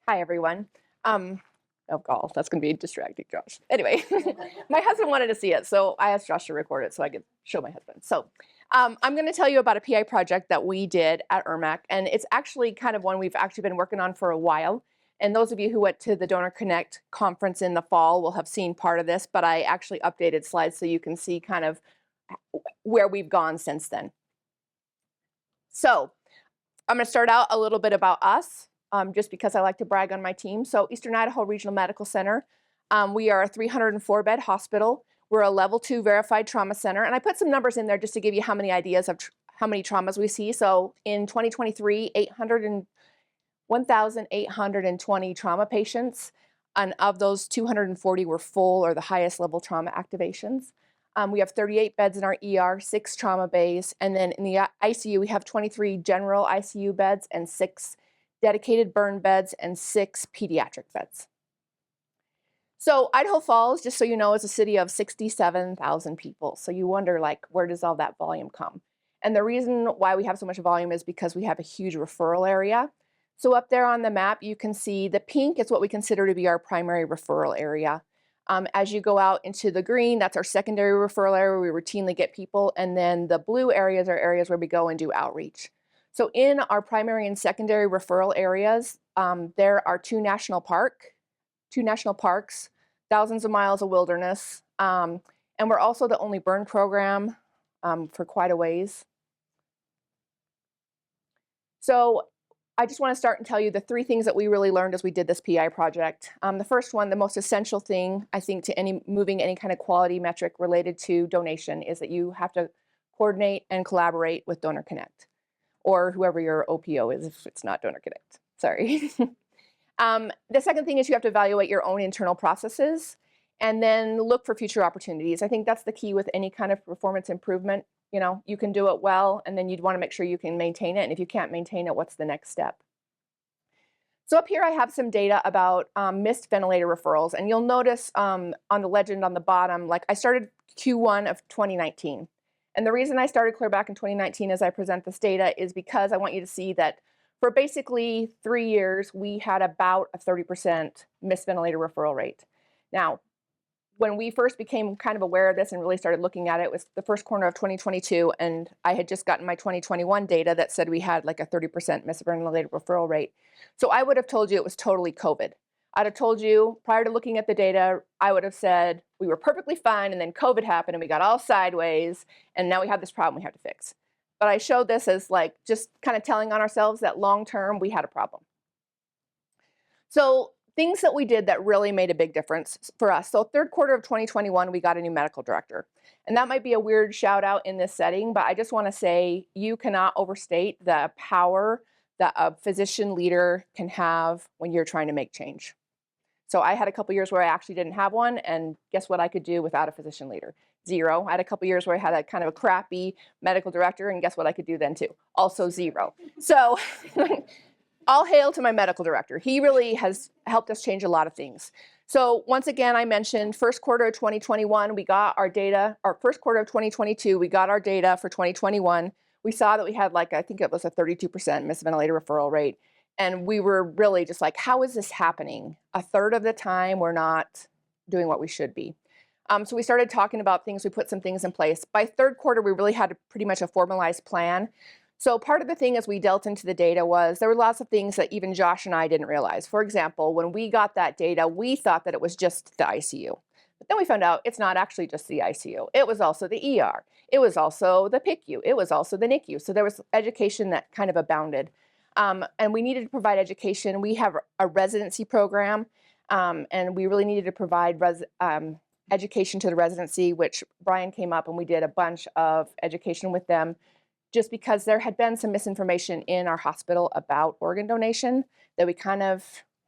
Hi, everyone. Oh, God, that's going to be distracting, Josh. Anyway, my husband wanted to see it, so I asked Josh to record it so I could show my husband. So I'm going to tell you about a PI project that we did at ERMAC, and it's actually kind of one we've actually been working on for a while. And those of you who went to the Donor Connect conference in the fall will have seen part of this, but I actually updated slides so you can see kind of where we've gone since then. So I'm going to start out a little bit about us. Just because I like to brag on my team. So Eastern Idaho Regional Medical Center, we are a 304-bed hospital. We're a level 2 verified trauma center. And I put some numbers in there just to give you how many ideas of how many traumas we see. So in 2023, 1,820 trauma patients. And of those, 240 were full or the highest level trauma activations. We have 38 beds in our ER, 6 trauma bays. And then in the ICU, we have 23 general ICU beds and 6 dedicated burn beds and 6 pediatric beds. So Idaho Falls, just so you know, is a city of 67,000 people. So you wonder, like, where does all that volume come? And the reason why we have so much volume is because we have a huge referral area. So up there on the map, you can see the pink is what we consider to be our primary referral area. As you go out into the green, that's our secondary referral area where we routinely get people. And then the blue areas are areas where we go and do outreach. So in our primary and secondary referral areas, there are 2 national parks, thousands of miles of wilderness, and we're also the only burn program for quite a ways. So I just want to start and tell you the 3 things that we really learned as we did this PI project. The first one, the most essential thing, I think, to moving any kind of quality metric related to donation is that you have to coordinate and collaborate with Donor Connect, or whoever your OPO is if it's not Donor Connect. Sorry. The second thing is you have to evaluate your own internal processes and then look for future opportunities. I think that's the key with any kind of performance improvement. You know, you can do it well, and then you'd want to make sure you can maintain it. And if you can't maintain it, what's the next step? So up here I have some data about missed ventilator referrals. And you'll notice on the legend on the bottom, like I started Q1 of 2019. And the reason I started clear back in 2019 as I present this data is because I want you to see that for basically 3 years, we had about a 30% missed ventilator referral rate. Now, when we first became kind of aware of this and really started looking at it, was the first quarter of 2022, and I had just gotten my 2021 data that said we had like a 30% missed ventilator referral rate. So I would have told you it was totally COVID. I'd have told you, prior to looking at the data, I would have said we were perfectly fine, and then COVID happened, and we got all sideways, and now we have this problem we have to fix. But I showed this as like just kind of telling on ourselves that long-term we had a problem. So things that we did that really made a big difference for us. So third quarter of 2021, we got a new medical director. And that might be a weird shout out in this setting, but I just want to say you cannot overstate the power that a physician leader can have when you're trying to make change. So I had a couple years where I actually didn't have one, and guess what I could do without a physician leader? 0. I had a couple years where I had a kind of a crappy medical director, and guess what I could do then too? Also 0. So all hail to my medical director. He really has helped us change a lot of things. So once again, I mentioned first quarter of 2021, we got our data, or first quarter of 2022, we got our data for 2021. We saw that we had like, I think it was a 32% missed ventilator referral rate. And we were really just like, how is this happening? A third of the time, we're not doing what we should be. So we started talking about things. We put some things in place. By third quarter, we really had pretty much a formalized plan. So part of the thing as we dealt into the data was there were lots of things that even Josh and I didn't realize. For example, when we got that data, we thought that it was just the ICU. But then we found out it's not actually just the ICU. It was also the ER. It was also the PICU. It was also the NICU. So there was education that kind of abounded. And we needed to provide education. We have a residency program, and we really needed to provide education to the residency, which Brian came up and we did a bunch of education with them just because there had been some misinformation in our hospital about organ donation that we kind of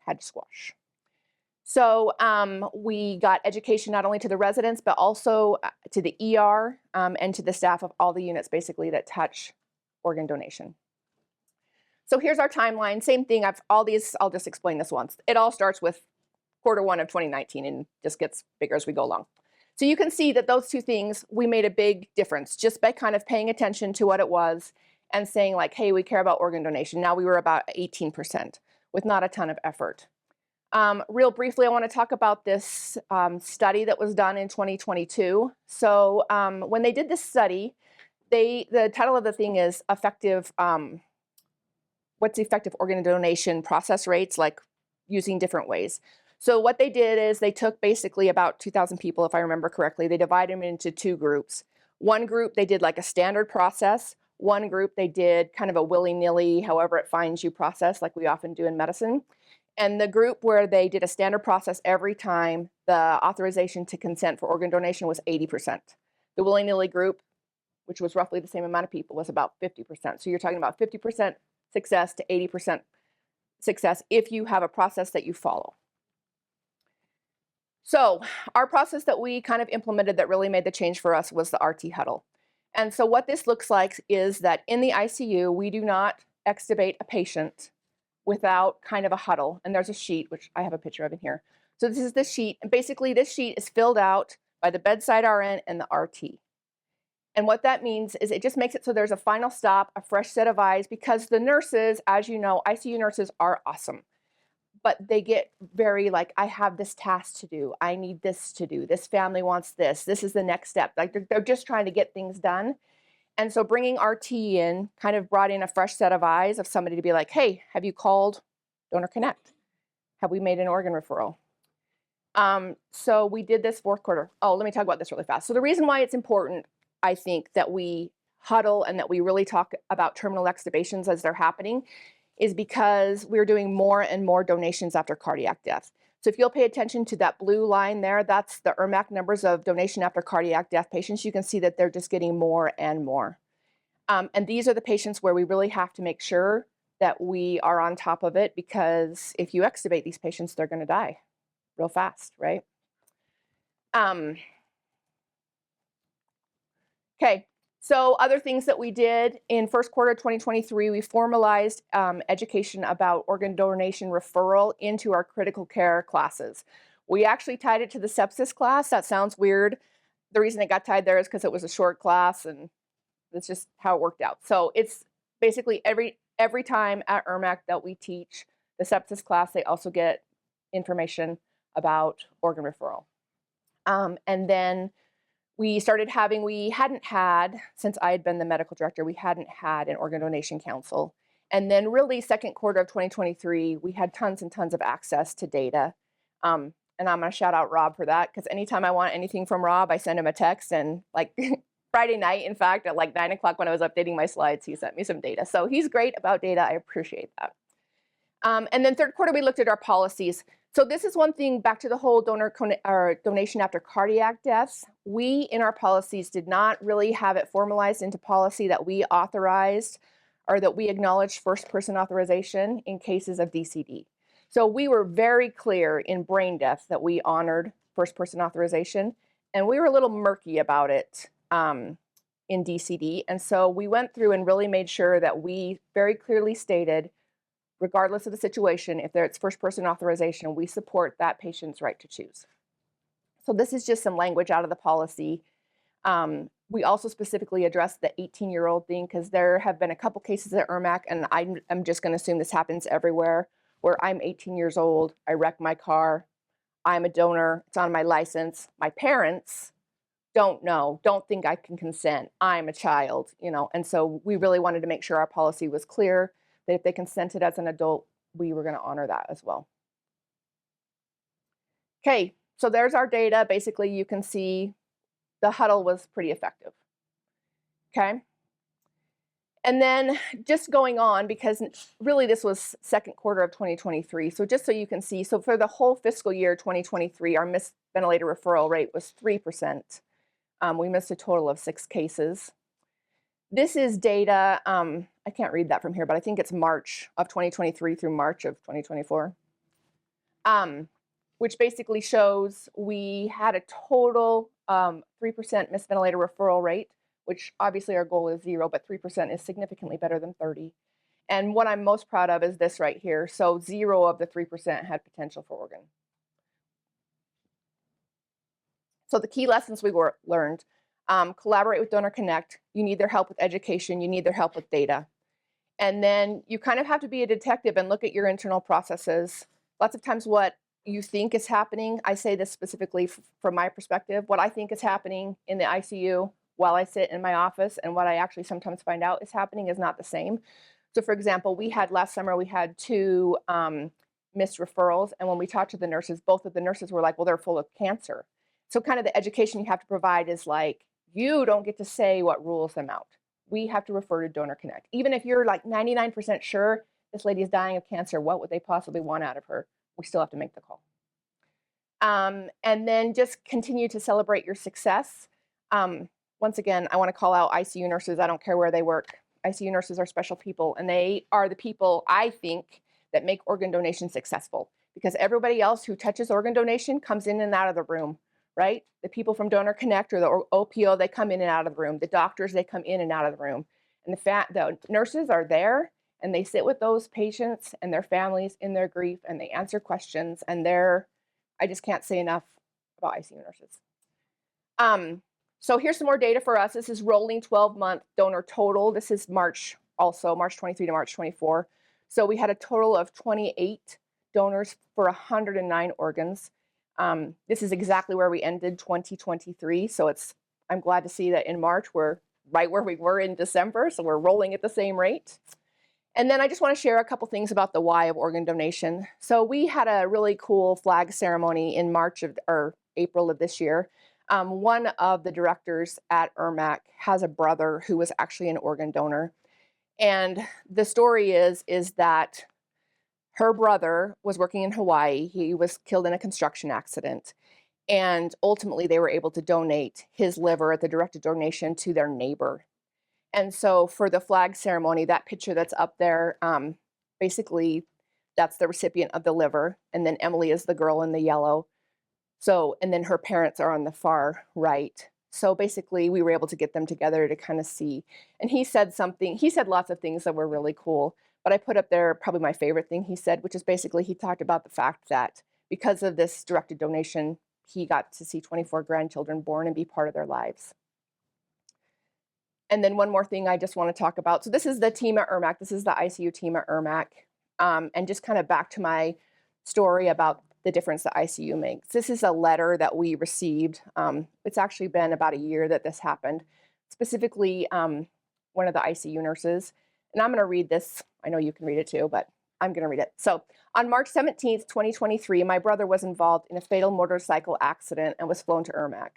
had to squash. So we got education not only to the residents, but also to the ER and to the staff of all the units basically that touch organ donation. So here's our timeline. Same thing. I'll just explain this once. It all starts with quarter 1 of 2019 and just gets bigger as we go along. So you can see that those 2 things, we made a big difference just by kind of paying attention to what it was and saying like, hey, we care about organ donation. Now we were about 18%. with not a ton of effort. Real briefly, I want to talk about this study that was done in 2022. So when they did this study, the title of the thing is effective, what's the effective organ donation process rates, like using different ways. So what they did is they took basically about 2,000 people, if I remember correctly. They divided them into two groups. One group, they did like a standard process. One group, they did kind of a willy-nilly, however it finds you process, like we often do in medicine. And the group where they did a standard process every time, the authorization to consent for organ donation was 80%. The willy-nilly group, which was roughly the same amount of people, was about 50%. So you're talking about 50% success to 80% success if you have a process that you follow. So our process that we kind of implemented that really made the change for us was the RT huddle. And so what this looks like is that in the ICU, we do not extubate a patient without kind of a huddle. And there's a sheet, which I have a picture of in here. So this is the sheet. And basically this sheet is filled out by the bedside RN and the RT. And what that means is it just makes it so there's a final stop, a fresh set of eyes, because the nurses, as you know, ICU nurses are awesome. But they get very like, I have this task to do. I need this to do. This family wants this. This is the next step. Like they're just trying to get things done. And so bringing RT in kind of brought in a fresh set of eyes of somebody to be like, hey, have you called Donor Connect? Have we made an organ referral? So we did this fourth quarter. Oh, let me talk about this really fast. So the reason why it's important, I think, that we huddle and that we really talk about terminal extubations as they're happening is because we're doing more and more donations after cardiac death. So if you'll pay attention to that blue line there, that's the ERMAC numbers of donation after cardiac death patients. You can see that they're just getting more and more. And these are the patients where we really have to make sure that we are on top of it, because if you extubate these patients, they're going to die real fast, right? Okay. So other things that we did in first quarter 2023, we formalized education about organ donation referral into our critical care classes. We actually tied it to the sepsis class. That sounds weird. The reason it got tied there is because it was a short class, and that's just how it worked out. So it's basically every time at ERMAC that we teach the sepsis class, they also get information about organ referral. And then we hadn't had, since I had been the medical director, we hadn't had an organ donation council. And then really second quarter of 2023, we had tons and tons of access to data. And I'm gonna shout out Rob for that, because anytime I want anything from Rob, I send him a text, and like Friday night, in fact, at like 9 o'clock when I was updating my slides, he sent me some data. So he's great about data, I appreciate that. And then third quarter, we looked at our policies. So this is one thing, back to the whole donation after cardiac deaths. We, in our policies, did not really have it formalized into policy that we authorized or that we acknowledged first person authorization in cases of DCD. So we were very clear in brain death that we honored first person authorization, and we were a little murky about it in DCD. And so we went through and really made sure that we very clearly stated, regardless of the situation, if it's first person authorization, we support that patient's right to choose. So this is just some language out of the policy. We also specifically addressed the 18-year-old thing, because there have been a couple cases at ERMAC, and I'm just going to assume this happens everywhere, where I'm 18 years old, I wreck my car, I'm a donor, it's on my license, my parents don't know, don't think I can consent, I'm a child, you know, and so we really wanted to make sure our policy was clear, that if they consented as an adult, we were going to honor that as well. Okay, so there's our data. Basically, you can see the huddle was pretty effective. Okay. And then just going on, because really this was second quarter of 2023. So just so you can see, so for the whole fiscal year 2023, our missed ventilator referral rate was 3%. We missed a total of 6 cases. This is data, I can't read that from here, but I think it's March of 2023 through March of 2024, which basically shows we had a total 3% missed ventilator referral rate, which obviously our goal is 0, but 3% is significantly better than 30. And what I'm most proud of is this right here. So 0 of the 3% had potential for organ. So the key lessons we learned, collaborate with Donor Connect. You need their help with education. You need their help with data. And then you kind of have to be a detective and look at your internal processes. Lots of times what you think is happening, I say this specifically from my perspective, what I think is happening in the ICU while I sit in my office and what I actually sometimes find out is happening is not the same. So for example, last summer, we had two missed referrals. And when we talked to the nurses, both of the nurses were like, well, they're full of cancer. So kind of the education you have to provide is like, you don't get to say what rules them out. We have to refer to Donor Connect. Even if you're like 99% sure this lady is dying of cancer, what would they possibly want out of her? We still have to make the call. And then just continue to celebrate your success. Once again, I want to call out ICU nurses. I don't care where they work. ICU nurses are special people, and they are the people, I think, that make organ donation successful, because everybody else who touches organ donation comes in and out of the room, right? The people from Donor Connect or the OPO, they come in and out of the room. The doctors, they come in and out of the room. And the nurses are there, and they sit with those patients and their families in their grief, and they answer questions, and I just can't say enough about ICU nurses. So here's some more data for us. This is rolling 12-month donor total. This is March 23 to March 24. So we had a total of 28 donors for 109 organs. This is exactly where we ended 2023. So I'm glad to see that in March, we're right where we were in December. So we're rolling at the same rate. And then I just want to share a couple things about the why of organ donation. So we had a really cool flag ceremony in April of this year. One of the directors at ERMAC has a brother who was actually an organ donor. And the story is that her brother was working in Hawaii. He was killed in a construction accident. And ultimately, they were able to donate his liver at the directed donation to their neighbor. And so for the flag ceremony, that picture that's up there, basically, that's the recipient of the liver. And then Emily is the girl in the yellow. So, and then her parents are on the far right. So basically, we were able to get them together to kind of see. And he said lots of things that were really cool. But I put up there probably my favorite thing he said, which is basically he talked about the fact that because of this directed donation, he got to see 24 grandchildren born and be part of their lives. And then one more thing I just want to talk about. So this is the team at ERMAC. This is the ICU team at ERMAC. And just kind of back to my story about the difference that ICU makes. This is a letter that we received. It's actually been about a year that this happened. Specifically, one of the ICU nurses. And I'm going to read this. I know you can read it too, but I'm going to read it. So on March 17th, 2023, my brother was involved in a fatal motorcycle accident and was flown to ERMAC.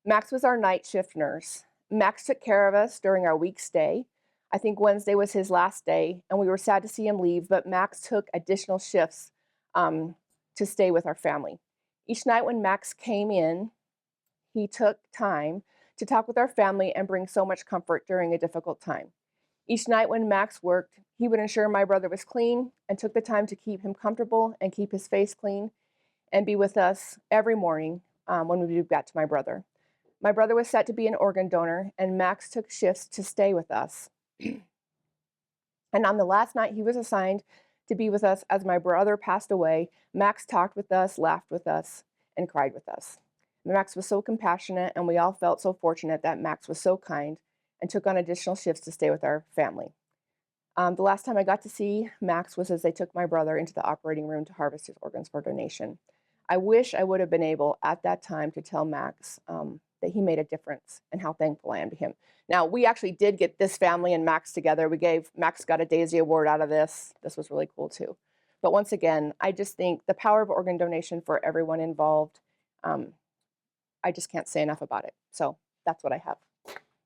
Max was our night shift nurse. Max took care of us during our week stay. I think Wednesday was his last day, and we were sad to see him leave, but Max took additional shifts to stay with our family. Each night when Max came in, he took time to talk with our family and bring so much comfort during a difficult time. Each night when Max worked, he would ensure my brother was clean and took the time to keep him comfortable and keep his face clean and be with us every morning when we got to my brother. My brother was set to be an organ donor, and Max took shifts to stay with us. And on the last night he was assigned to be with us as my brother passed away, Max talked with us, laughed with us, and cried with us. Max was so compassionate, and we all felt so fortunate that Max was so kind and took on additional shifts to stay with our family. The last time I got to see Max was as they took my brother into the operating room to harvest his organs for donation. I wish I would have been able at that time to tell Max that he made a difference and how thankful I am to him. Now, we actually did get this family and Max together. Max got a Daisy Award out of this. This was really cool too. But once again, I just think the power of organ donation for everyone involved, I just can't say enough about it. So that's what I have.